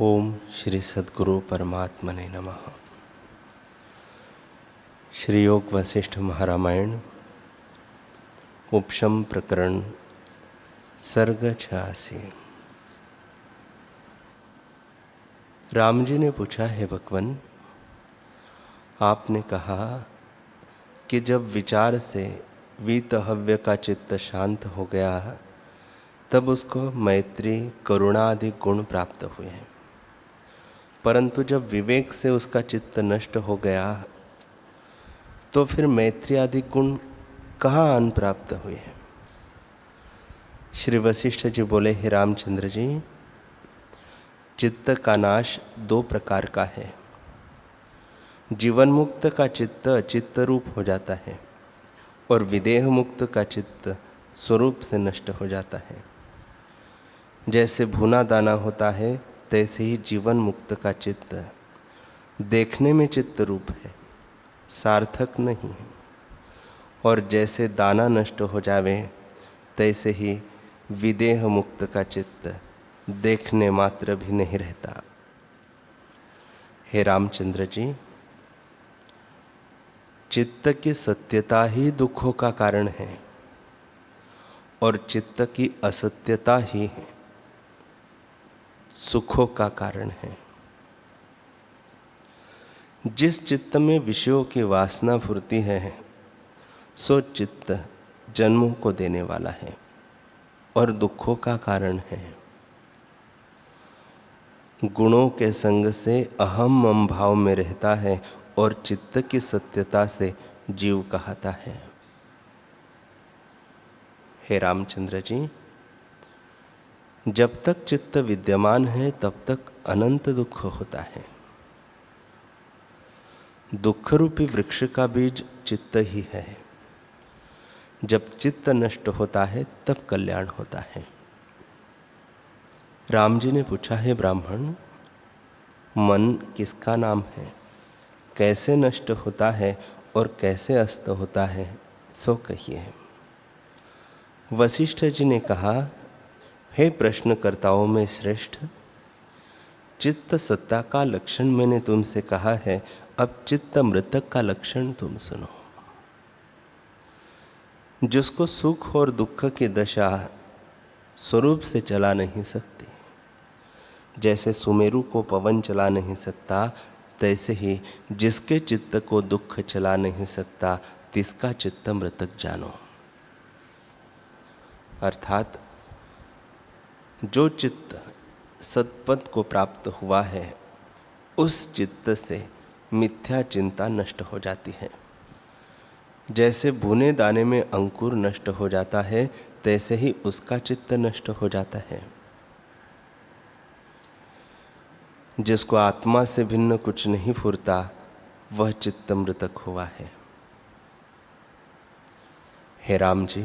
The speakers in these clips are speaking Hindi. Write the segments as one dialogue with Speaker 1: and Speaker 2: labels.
Speaker 1: ओम श्री सद्गुरु परमात्मने नमः। श्री योग वशिष्ठ महारामायण उपशम प्रकरण सर्ग 86। राम जी ने पूछा, है भगवन, आपने कहा कि जब विचार से वीतहव्य का चित्त शांत हो गया तब उसको मैत्री करुणा आदि गुण प्राप्त हुए हैं, परंतु जब विवेक से उसका चित्त नष्ट हो गया तो फिर मैत्री आदि गुण कहाँ आन प्राप्त हुए हैं। श्री वशिष्ठ जी बोले, हे रामचंद्र जी, चित्त का नाश दो प्रकार का है। जीवन मुक्त का चित्त चित्त रूप हो जाता है और विदेह मुक्त का चित्त स्वरूप से नष्ट हो जाता है। जैसे भुना दाना होता है तैसे ही जीवन मुक्त का चित्त देखने में चित्त रूप है, सार्थक नहीं है। और जैसे दाना नष्ट हो जावे तैसे ही विदेह मुक्त का चित्त देखने मात्र भी नहीं रहता। हे रामचंद्र जी, चित्त की सत्यता ही दुखों का कारण है और चित्त की असत्यता ही सुखों का कारण है। जिस चित्त में विषयों की वासना फुरती है सो चित्त जन्मों को देने वाला है और दुखों का कारण है। गुणों के संग से अहम मम भाव में रहता है और चित्त की सत्यता से जीव कहता है। हे रामचंद्र जी, जब तक चित्त विद्यमान है तब तक अनंत दुख होता है। दुख रूपी वृक्ष का बीज चित्त ही है। जब चित्त नष्ट होता है तब कल्याण होता है। राम जी ने पूछा, है ब्राह्मण, मन किसका नाम है, कैसे नष्ट होता है और कैसे अस्त होता है, सो कहिए। वशिष्ठ जी ने कहा, हे प्रश्नकर्ताओं में श्रेष्ठ, चित्त सत्ता का लक्षण मैंने तुमसे कहा है, अब चित्त मृतक का लक्षण तुम सुनो। जिसको सुख और दुख की दशा स्वरूप से चला नहीं सकती, जैसे सुमेरु को पवन चला नहीं सकता, तैसे ही जिसके चित्त को दुख चला नहीं सकता तिसका चित्त मृतक जानो। अर्थात जो चित्त सत्पद को प्राप्त हुआ है उस चित्त से मिथ्या चिंता नष्ट हो जाती है। जैसे भुने दाने में अंकुर नष्ट हो जाता है तैसे ही उसका चित्त नष्ट हो जाता है। जिसको आत्मा से भिन्न कुछ नहीं फुरता वह चित्त मृतक हुआ है। हे राम जी,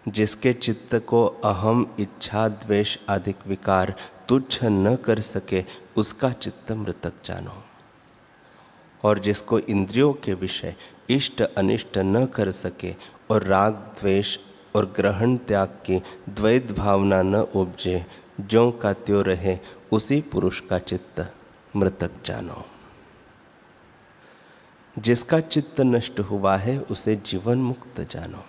Speaker 1: जिसके चित्त को अहम, इच्छा, द्वेष आदि विकार तुच्छ न कर सके उसका चित्त मृतक जानो। और जिसको इंद्रियों के विषय इष्ट अनिष्ट न कर सके और राग द्वेष और ग्रहण त्याग की द्वैत भावना न उपजे, ज्यों का त्यों रहे, उसी पुरुष का चित्त मृतक जानो। जिसका चित्त नष्ट हुआ है उसे जीवन मुक्त जानो।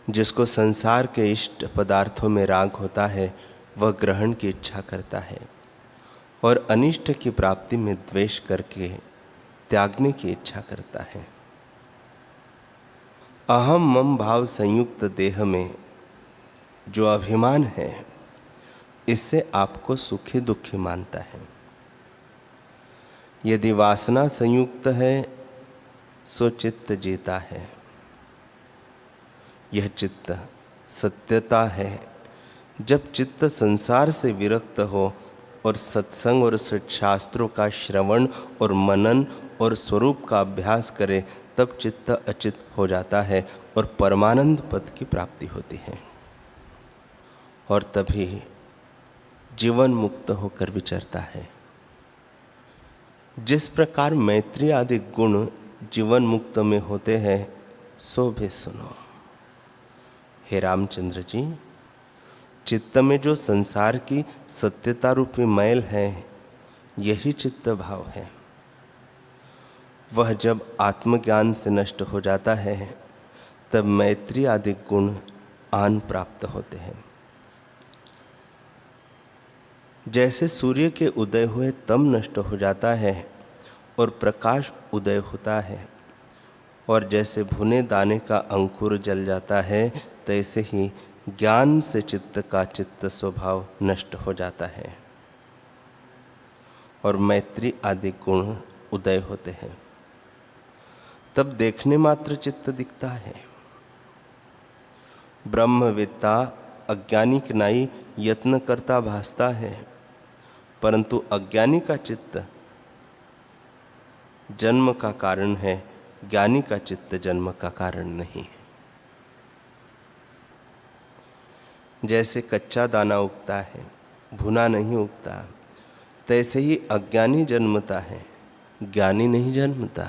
Speaker 1: जिसको संसार के इष्ट पदार्थों में राग होता है वह ग्रहण की इच्छा करता है और अनिष्ट की प्राप्ति में द्वेष करके त्यागने की इच्छा करता है। अहम मम भाव संयुक्त देह में जो अभिमान है इससे आपको सुखी दुखी मानता है। यदि वासना संयुक्त है सो चित्त जीता है। यह चित्त सत्यता है। जब चित्त संसार से विरक्त हो और सत्संग और सत्शास्त्रों का श्रवण और मनन और स्वरूप का अभ्यास करे तब चित्त अचित हो जाता है और परमानंद पद की प्राप्ति होती है और तभी जीवन मुक्त होकर विचरता है। जिस प्रकार मैत्री आदि गुण जीवन मुक्त में होते हैं सो भी सुनो। हे रामचंद्र जी, चित्त में जो संसार की सत्यता रूपी मैल है, यही चित्त भाव है। वह जब आत्मज्ञान से नष्ट हो जाता है, तब मैत्री आदि गुण आन प्राप्त होते हैं। जैसे सूर्य के उदय हुए तम नष्ट हो जाता है और प्रकाश उदय होता है, और जैसे भुने दाने का अंकुर जल जाता है, तैसे ही ज्ञान से चित्त का चित्त स्वभाव नष्ट हो जाता है और मैत्री आदि गुण उदय होते हैं। तब देखने मात्र चित्त दिखता है। ब्रह्मवेत्ता अज्ञानी की नाई यत्न करता भासता है, परंतु अज्ञानी का चित्त जन्म का कारण है, ज्ञानी का चित्त जन्म का कारण नहीं है। जैसे कच्चा दाना उगता है, भुना नहीं उगता, तैसे ही अज्ञानी जन्मता है, ज्ञानी नहीं जन्मता।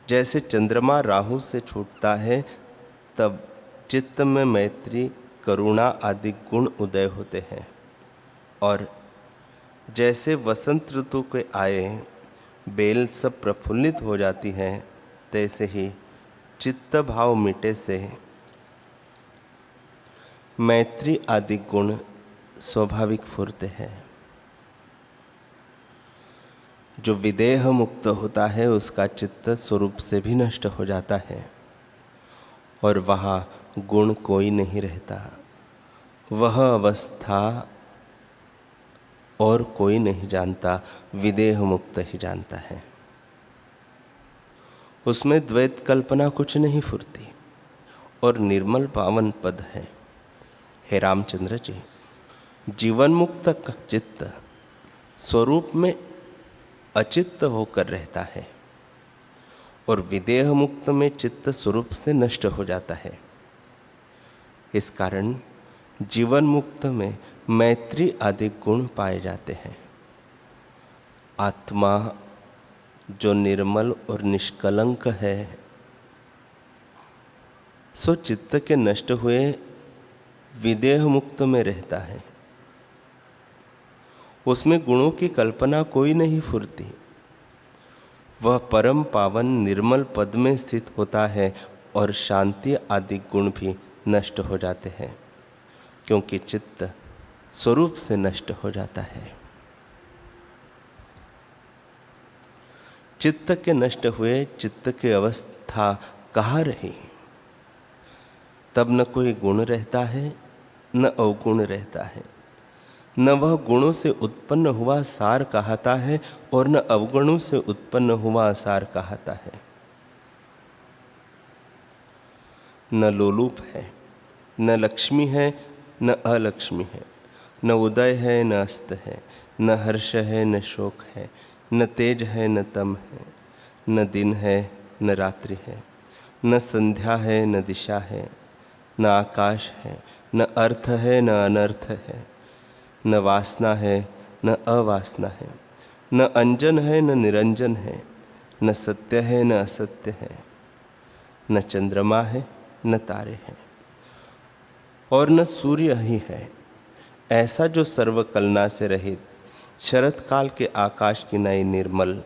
Speaker 1: जैसे चंद्रमा राहु से छूटता है, तब चित्त में मैत्री करुणा आदि गुण उदय होते हैं, और जैसे वसंत ऋतु के आए बेल सब प्रफुल्लित हो जाती है, तैसे ही चित्त भाव मिटे से मैत्री आदि गुण स्वाभाविक फुरते हैं। जो विदेह मुक्त होता है, उसका चित्त स्वरूप से भी नष्ट हो जाता है और वहाँ गुण कोई नहीं रहता। वह अवस्था और कोई नहीं जानता, विदेह मुक्त ही जानता है। उसमें द्वैत कल्पना कुछ नहीं फुरती और निर्मल पावन पद है। हे रामचंद्र जी, जीवन मुक्त का चित्त स्वरूप में अचित्त होकर रहता है और विदेह मुक्त में चित्त स्वरूप से नष्ट हो जाता है। इस कारण जीवन मुक्त में मैत्री आदि गुण पाए जाते हैं। आत्मा जो निर्मल और निष्कलंक है, सो चित्त के नष्ट हुए विदेह मुक्त में रहता है। उसमें गुणों की कल्पना कोई नहीं फुरती। वह परम पावन निर्मल पद में स्थित होता है और शांति आदि गुण भी नष्ट हो जाते हैं, क्योंकि चित्त स्वरूप से नष्ट हो जाता है। चित्त के नष्ट हुए चित्त की अवस्था कहाँ रही? तब न कोई गुण रहता है, न अवगुण रहता है। न वह गुणों से उत्पन्न हुआ सार कहता है और न अवगुणों से उत्पन्न हुआ सार कहता है। न लोलुप है, न लक्ष्मी है, न अलक्ष्मी है, न उदय है, न अस्त है, न हर्ष है, न शोक है, न तेज है, न तम है, न दिन है, न रात्रि है, न संध्या है, न दिशा है, न आकाश है, न अर्थ है, न अनर्थ है, न वासना है, न अवासना है, न अंजन है, न निरंजन है, न सत्य है, न असत्य है, न चंद्रमा है, न तारे हैं, और न सूर्य ही है। ऐसा जो सर्वकलना से रहित शरत काल के आकाश की नाई निर्मल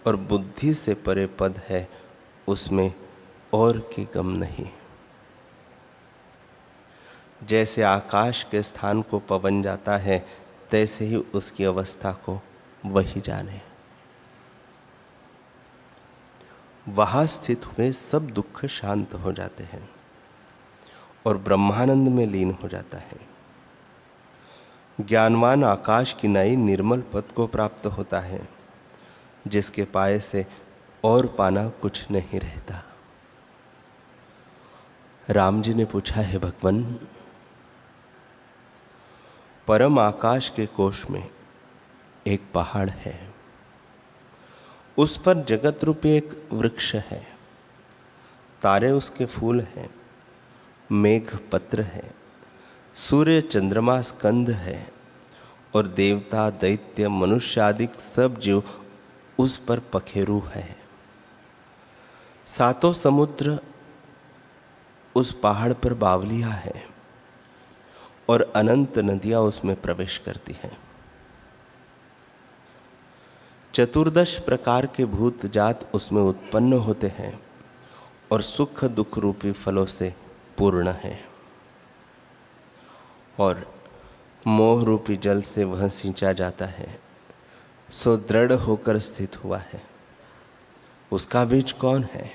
Speaker 1: और बुद्धि से परे पद है, उसमें और की गम नहीं। जैसे आकाश के स्थान को पवन जाता है, तैसे ही उसकी अवस्था को वही जाने। वहाँ स्थित हुए सब दुख शांत हो जाते हैं और ब्रह्मानंद में लीन हो जाता है। ज्ञानवान आकाश की नाई निर्मल पद को प्राप्त होता है, जिसके पाए से और पाना कुछ नहीं रहता। राम जी ने पूछा, है भगवान, परम आकाश के कोश में एक पहाड़ है, उस पर जगत रूपी एक वृक्ष है, तारे उसके फूल हैं, मेघ पत्र है, सूर्य चंद्रमा स्कंद है, और देवता दैत्य मनुष्य आदि सब जीव उस पर पखेरु है। सातों समुद्र उस पहाड़ पर बावलिया है और अनंत नदियां उसमें प्रवेश करती हैं। चतुर्दश प्रकार के भूत जात उसमें उत्पन्न होते हैं और सुख दुख रूपी फलों से पूर्ण है। और मोह रूपी जल से वह सींचा जाता है, सो दृढ़ होकर स्थित हुआ है। उसका बीज कौन है?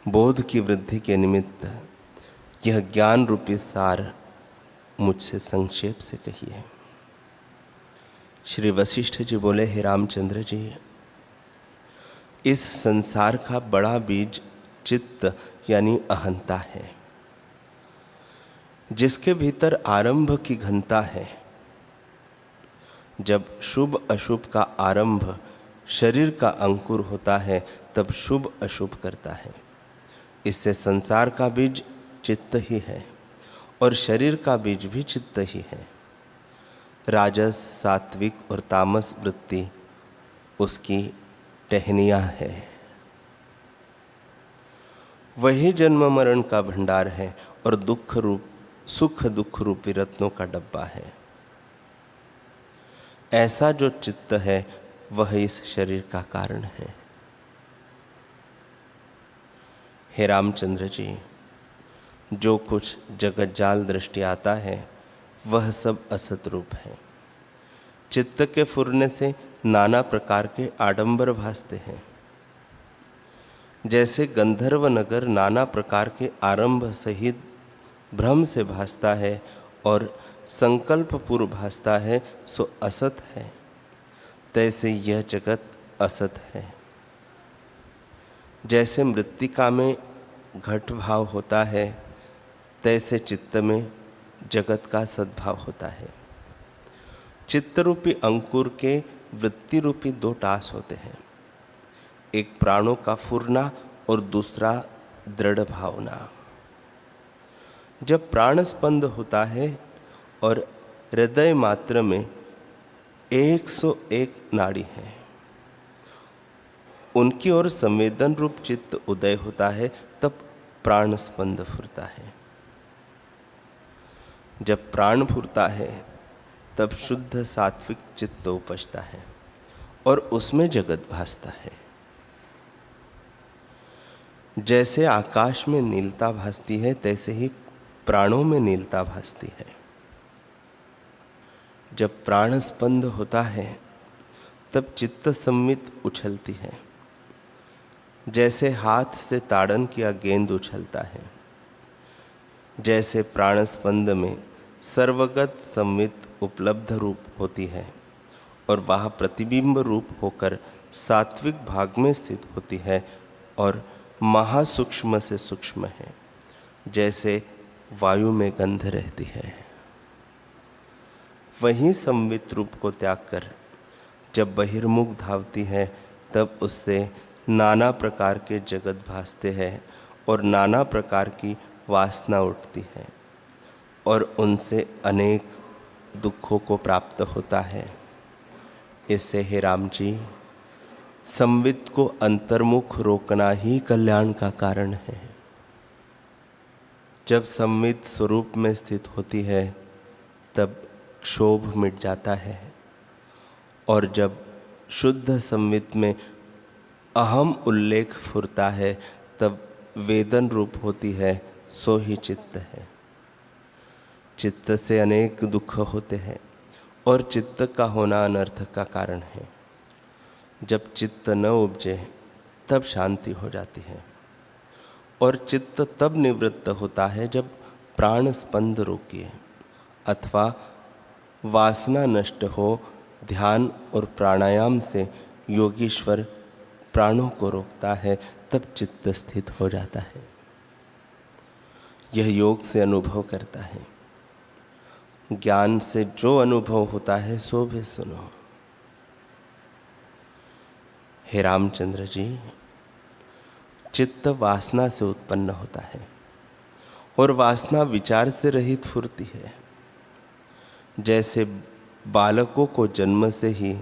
Speaker 1: बोध की वृद्धि के निमित्त यह ज्ञान रूपी सार मुझसे संक्षेप से कहिए। श्री वशिष्ठ जी बोले, हे रामचंद्र जी, इस संसार का बड़ा बीज चित्त यानी अहंता है, जिसके भीतर आरंभ की घनता है। जब शुभ अशुभ का आरंभ शरीर का अंकुर होता है, तब शुभ अशुभ करता है। इससे संसार का बीज चित्त ही है और शरीर का बीज भी चित्त ही है। राजस, सात्विक और तामस वृत्ति उसकी टहनियाँ है। वही जन्म मरण का भंडार है और सुख दुख रूपी रत्नों का डब्बा है। ऐसा जो चित्त है वह इस शरीर का कारण है। हे रामचंद्र जी, जो कुछ जगत जाल दृष्टि आता है वह सब असत रूप है। चित्त के फुरने से नाना प्रकार के आडंबर भासते हैं। जैसे गंधर्व नगर नाना प्रकार के आरंभ सहित भ्रम से भासता है और संकल्प पूर्व भासता है, सो असत है, तैसे यह जगत असत है। जैसे मृत्तिका में घट भाव होता है, तैसे चित्त में जगत का सद्भाव होता है। चित्त रूपी अंकुर के वृत्ति रूपी दो टास होते हैं, एक प्राणों का फुरना और दूसरा दृढ़ भावना। जब प्राण स्पंद होता है और हृदय मात्र में 101 नाड़ी है, उनकी ओर संवेदन रूप चित्त उदय होता है, तब प्राण स्पंद फुरता है। जब प्राण फुरता है तब शुद्ध सात्विक चित्त उपजता है और उसमें जगत भासता है। जैसे आकाश में नीलता भासती है, तैसे ही प्राणों में नीलता भासती है। जब प्राण स्पंद होता है तब चित्त सम्मित उछलती है। जैसे हाथ से ताड़न किया गेंद उछलता है, जैसे प्राण स्पंद में सर्वगत सम्मित उपलब्ध रूप होती है और वह प्रतिबिंब रूप होकर सात्विक भाग में स्थित होती है और महासूक्ष्म से सूक्ष्म है, जैसे वायु में गंध रहती है। वही संवित रूप को त्याग कर जब बहिर्मुख धावती है, तब उससे नाना प्रकार के जगत भासते हैं और नाना प्रकार की वासना उठती है और उनसे अनेक दुखों को प्राप्त होता है। इससे हे राम जी, संवित को अंतर्मुख रोकना ही कल्याण का कारण है। जब संवित स्वरूप में स्थित होती है तब क्षोभ मिट जाता है और जब शुद्ध संवित में अहम उल्लेख फुरता है तब वेदन रूप होती है, सो ही चित्त है। चित्त से अनेक दुख होते हैं और चित्त का होना अनर्थ का कारण है। जब चित्त न उपजे तब शांति हो जाती है और चित्त तब निवृत्त होता है जब प्राण स्पंद रोकिए अथवा वासना नष्ट हो। ध्यान और प्राणायाम से योगीश्वर प्राणों को रोकता है, तब चित्त स्थित हो जाता है। यह योग से अनुभव करता है। ज्ञान से जो अनुभव होता है सो भी सुनो। हे रामचंद्र जी, चित्त वासना से उत्पन्न होता है और वासना विचार से रहित फुरती है। जैसे बालकों को जन्म से ही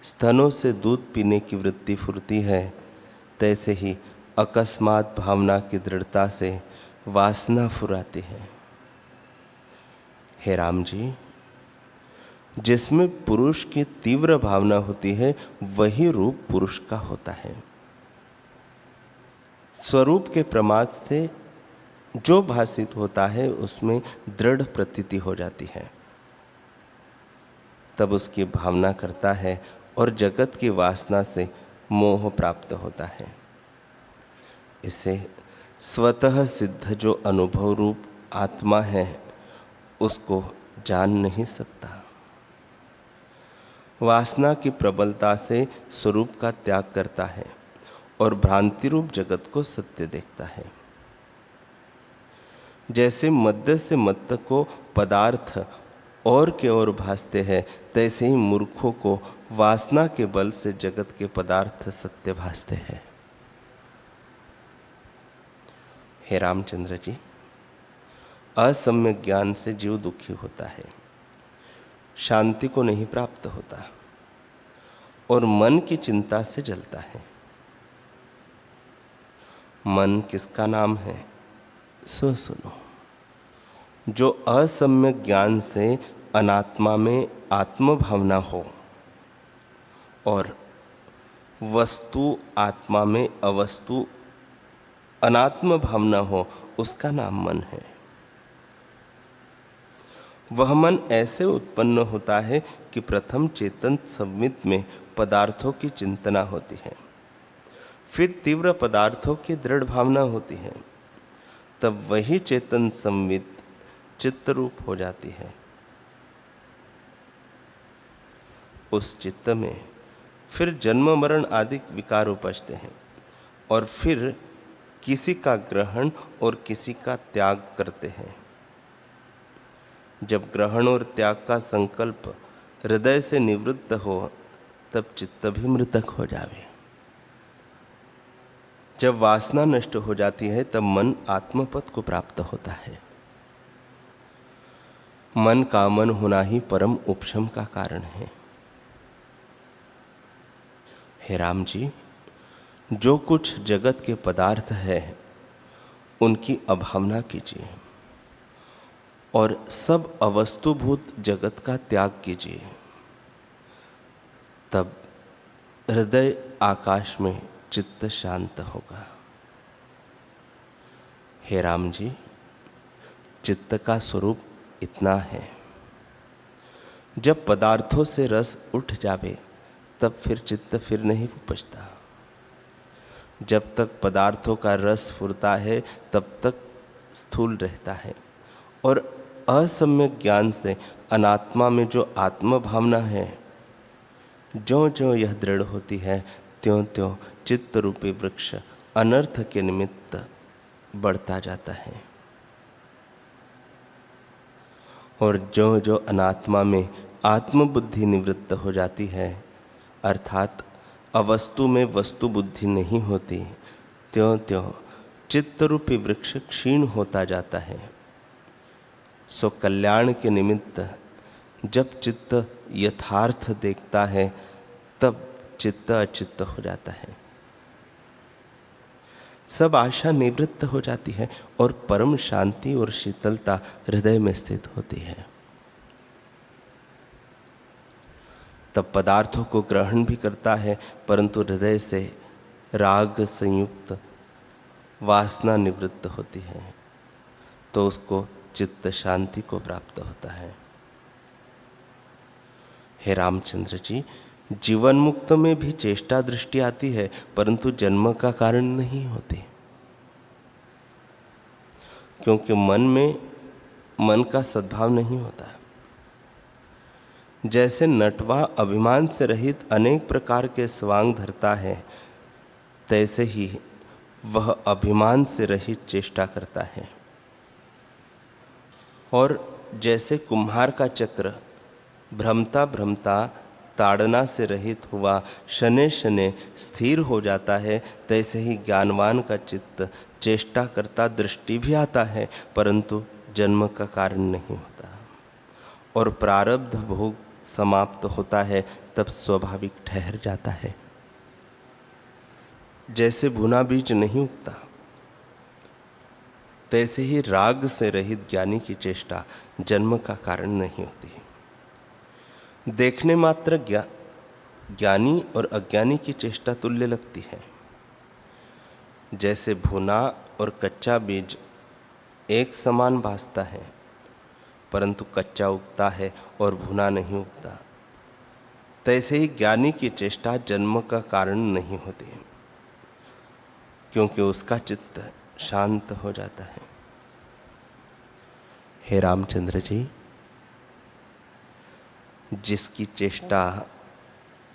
Speaker 1: स्तनों से दूध पीने की वृत्ति फुरती है, तैसे ही अकस्मात भावना की दृढ़ता से वासना फुराती है। हे राम जी, जिसमें पुरुष की तीव्र भावना होती है वही रूप पुरुष का होता है। स्वरूप के प्रमाद से जो भासित होता है उसमें दृढ़ प्रतीति हो जाती है, तब उसकी भावना करता है और जगत की वासना से मोह प्राप्त होता है। इसे स्वतः सिद्ध जो अनुभव रूप आत्मा है उसको जान नहीं सकता। वासना की प्रबलता से स्वरूप का त्याग करता है और भ्रांति रूप जगत को सत्य देखता है। जैसे मद्य से मत्त को पदार्थ और के ओर भासते हैं, तैसे ही मूर्खों को वासना के बल से जगत के पदार्थ सत्य भासते हैं। हे रामचंद्र जी, असम्यक ज्ञान से जीव दुखी होता है, शांति को नहीं प्राप्त होता और मन की चिंता से जलता है। मन किसका नाम है सो सुनो। जो असम्यक ज्ञान से अनात्मा में आत्म भावना हो और वस्तु आत्मा में अवस्तु अनात्म भावना हो, उसका नाम मन है। वह मन ऐसे उत्पन्न होता है कि प्रथम चेतन संवित में पदार्थों की चिंतना होती है, फिर तीव्र पदार्थों की दृढ़ भावना होती है, तब वही चेतन संवित चित्त रूप हो जाती है। उस चित्त में फिर जन्म मरण आदि विकार उपजते हैं और फिर किसी का ग्रहण और किसी का त्याग करते हैं। जब ग्रहण और त्याग का संकल्प हृदय से निवृत्त हो, तब चित्त भी मृतक हो जावे। जब वासना नष्ट हो जाती है, तब मन आत्मपद को प्राप्त होता है। मन का मन होना ही परम उपशम का कारण है। हे राम जी, जो कुछ जगत के पदार्थ है उनकी अभावना कीजिए और सब अवस्तुभूत जगत का त्याग कीजिए, तब हृदय आकाश में चित्त शांत होगा। हे राम जी, चित्त का स्वरूप इतना है, जब पदार्थों से रस उठ जावे तब फिर चित्त फिर नहीं उपजता। जब तक पदार्थों का रस फुरता है तब तक स्थूल रहता है और असम्यक ज्ञान से अनात्मा में जो आत्म भावना है, ज्यों ज्यों यह दृढ़ होती है, त्यों त्यों चित्त रूपी वृक्ष अनर्थ के निमित्त बढ़ता जाता है। और जो जो अनात्मा में आत्मबुद्धि निवृत्त हो जाती है, अर्थात अवस्तु में वस्तु बुद्धि नहीं होती, त्यों त्यों चित्त रूपी वृक्ष क्षीण होता जाता है। सो कल्याण के निमित्त जब चित्त यथार्थ देखता है, तब चित्त अचित्त हो जाता है। सब आशा निवृत्त हो जाती है और परम शांति और शीतलता हृदय में स्थित होती है। तब पदार्थों को ग्रहण भी करता है, परंतु हृदय से राग संयुक्त वासना निवृत्त होती है, तो उसको चित्त शांति को प्राप्त होता है। हे रामचंद्र जी, जीवन मुक्त में भी चेष्टा दृष्टि आती है, परंतु जन्म का कारण नहीं होती, क्योंकि मन में मन का सद्भाव नहीं होता। जैसे नटवा अभिमान से रहित अनेक प्रकार के स्वांग धरता है, तैसे ही वह अभिमान से रहित चेष्टा करता है। और जैसे कुम्हार का चक्र भ्रमता भ्रमता ताड़ना से रहित हुआ शने शने स्थिर हो जाता है, तैसे ही ज्ञानवान का चित्त चेष्टा करता दृष्टि भी आता है, परंतु जन्म का कारण नहीं होता। और प्रारब्ध भोग समाप्त होता है, तब स्वाभाविक ठहर जाता है। जैसे भुना बीज नहीं उगता, तैसे ही राग से रहित ज्ञानी की चेष्टा जन्म का कारण नहीं होती। देखने मात्र ज्ञानी और अज्ञानी की चेष्टा तुल्य लगती है। जैसे भुना और कच्चा बीज एक समान भासता है, परंतु कच्चा उगता है और भुना नहीं उगता, तैसे ही ज्ञानी की चेष्टा जन्म का कारण नहीं होती, क्योंकि उसका चित्त शांत हो जाता है। हे रामचंद्र जी, जिसकी चेष्टा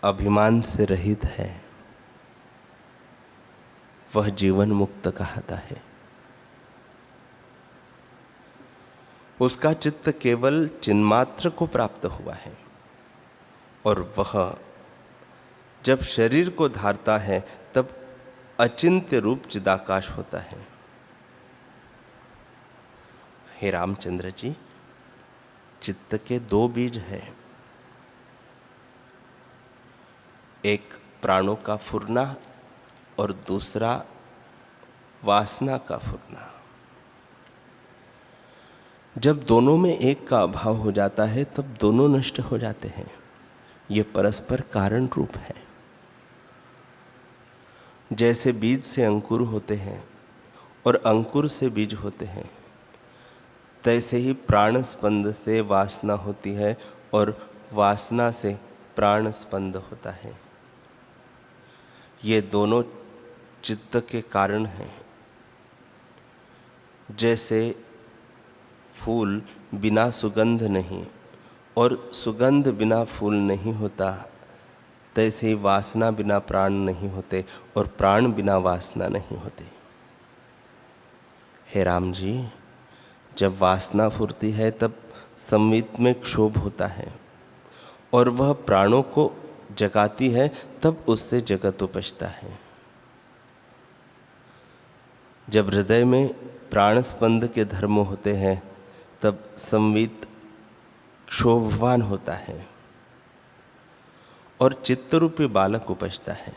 Speaker 1: अभिमान से रहित है वह जीवन मुक्त कहता है। उसका चित्त केवल चिन्मात्र को प्राप्त हुआ है और वह जब शरीर को धारता है तब अचिंत्य रूप चिदाकाश होता है। हे रामचंद्र जी, चित्त के दो बीज हैं, एक प्राणों का फुरना और दूसरा वासना का फुरना। जब दोनों में एक का अभाव हो जाता है तब दोनों नष्ट हो जाते हैं। ये परस्पर कारण रूप है। जैसे बीज से अंकुर होते हैं और अंकुर से बीज होते हैं, तैसे ही प्राण स्पंद से वासना होती है और वासना से प्राण स्पंद होता है। ये दोनों चित्त के कारण हैं। जैसे फूल बिना सुगंध नहीं और सुगंध बिना फूल नहीं होता, तैसे ही वासना बिना प्राण नहीं होते और प्राण बिना वासना नहीं होते। हे राम जी, जब वासना फुरती है तब संवित में क्षोभ होता है और वह प्राणों को जगाती है, तब उससे जगत उपजता है। जब हृदय में प्राण स्पंद के धर्म होते हैं तब संवित क्षोभवान होता है और चित्तरूपी बालक उपजता है।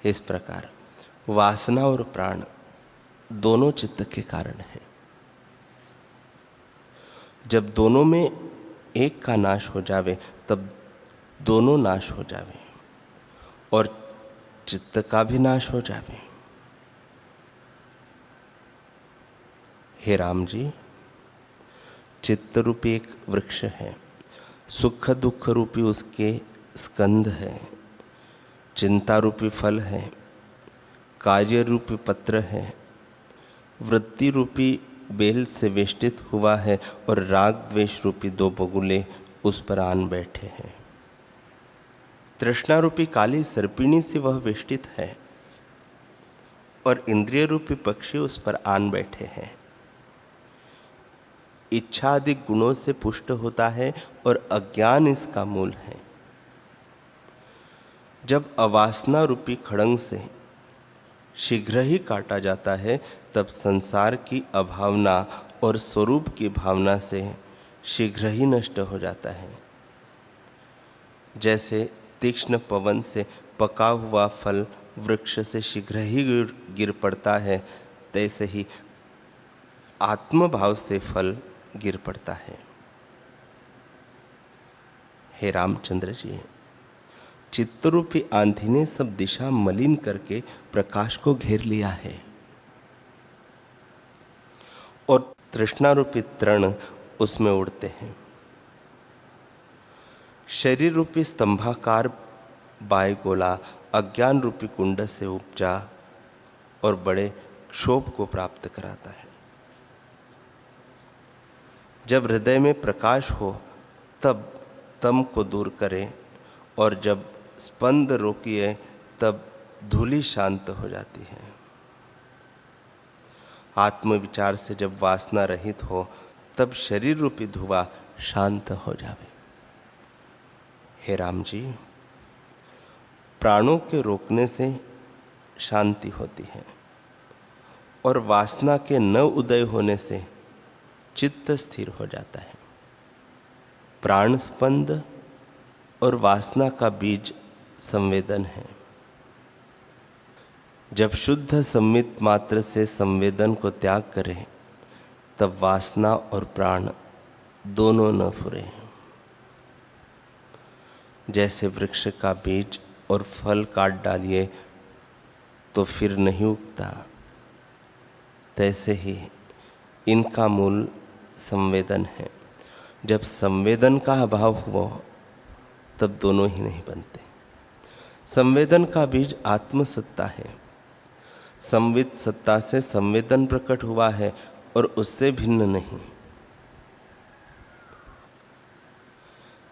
Speaker 1: इस प्रकार वासना और प्राण दोनों चित्त के कारण हैं। जब दोनों में एक का नाश हो जावे तब दोनों नाश हो जावे और चित्त का भी नाश हो जावे। हे राम जी, चित्त रूपी एक वृक्ष है, सुख दुख रूपी उसके स्कंद है, चिंता रूपी फल है, कार्य रूपी पत्र है, वृत्ति रूपी बेल से वेष्टित हुआ है और राग द्वेष रूपी दो बगुले उस पर आन बैठे हैं। तृष्णा रूपी काली सर्पिणी से वह वेष्टित है और इंद्रिय रूपी पक्षी उस पर आन बैठे हैं। इच्छा आदि गुणों से पुष्ट होता है और अज्ञान इसका मूल है। जब अवासना रूपी खड़ंग से शीघ्र ही काटा जाता है तब संसार की अभावना और स्वरूप की भावना से शीघ्र ही नष्ट हो जाता है। जैसे तीक्ष्ण पवन से पका हुआ फल वृक्ष से शीघ्र ही गिर पड़ता है, तैसे ही आत्मभाव से फल गिर पड़ता है। हे रामचंद्र जी, चित्तरूपी आंधी ने सब दिशा मलिन करके प्रकाश को घेर लिया है और तृष्णा रूपी तृण उसमें उड़ते हैं। शरीर रूपी स्तंभाकार बायगोला अज्ञान रूपी कुंड से उपजा और बड़े क्षोभ को प्राप्त कराता है। जब हृदय में प्रकाश हो तब तम को दूर करे और जब स्पंद रोकिए तब धूलि शांत हो जाती है। आत्मविचार से जब वासना रहित हो तब शरीर रूपी धुआं शांत हो जावे। हे राम जी, प्राणों के रोकने से शांति होती है और वासना के न उदय होने से चित्त स्थिर हो जाता है। प्राण स्पंद और वासना का बीज संवेदन है। जब शुद्ध संमित मात्र से संवेदन को त्याग करें तब वासना और प्राण दोनों न फुरे। जैसे वृक्ष का बीज और फल काट डालिए तो फिर नहीं उगता, तैसे ही इनका मूल संवेदन है। जब संवेदन का अभाव हुआ तब दोनों ही नहीं बनते। संवेदन का बीज आत्मसत्ता है। संवित सत्ता से संवेदन प्रकट हुआ है और उससे भिन्न नहीं।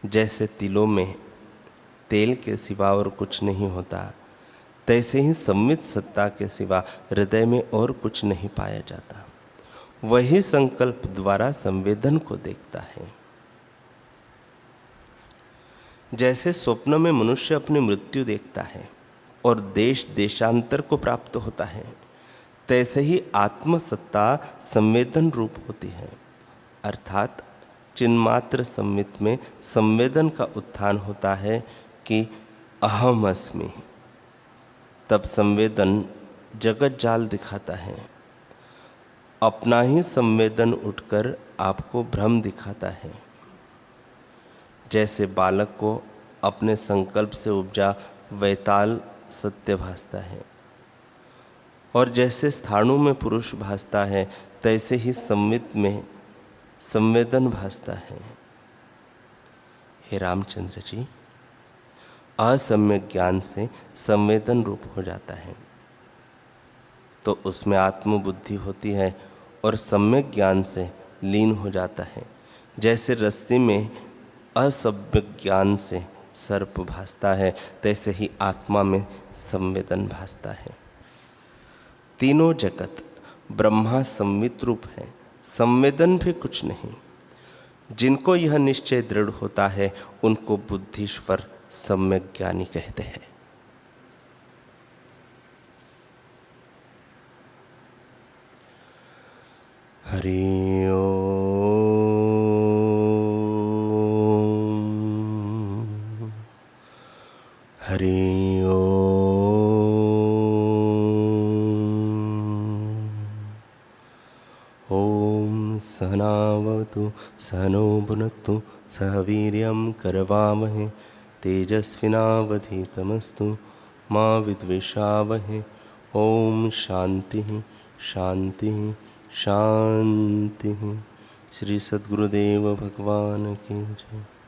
Speaker 1: जैसे तिलों में तेल के सिवा और कुछ नहीं होता, तैसे ही संवित सत्ता के सिवा हृदय में और कुछ नहीं पाया जाता। वही संकल्प द्वारा संवेदन को देखता है। जैसे स्वप्न में मनुष्य अपनी मृत्यु देखता है और देश देशांतर को प्राप्त होता है, तैसे ही आत्मसत्ता संवेदन रूप होती है। अर्थात चिन्मात्र संवित में संवेदन का उत्थान होता है कि अहम अस्मि। तब संवेदन जगत जाल दिखाता है। अपना ही संवेदन उठकर आपको भ्रम दिखाता है। जैसे बालक को अपने संकल्प से उपजा वैताल सत्य भासता है और जैसे स्थाणु में पुरुष भासता है, तैसे ही संवित में संवेदन भासता है। हे रामचंद्र जी, असम्यक ज्ञान से संवेदन रूप हो जाता है तो उसमें आत्मबुद्धि होती है और सम्यक ज्ञान से लीन हो जाता है। जैसे रस्सी में असम्यक ज्ञान से सर्प भासता है, तैसे ही आत्मा में संवेदन भासता है। तीनों जगत ब्रह्मा संवित रूप है, संवेदन भी कुछ नहीं। जिनको यह निश्चय दृढ़ होता है उनको बुद्धीश्वर सम्यक ज्ञानी कहते हैं। हरि ओम। हरि ओम। ओम सहनावतु सहनो भुनक्तु सह वीर्यं करवावहै तेजस्विनावधीतमस्तु मा विद्विषावहै। ओम शांति शांति शांति। श्री सद्गुरुदेव भगवान की जय।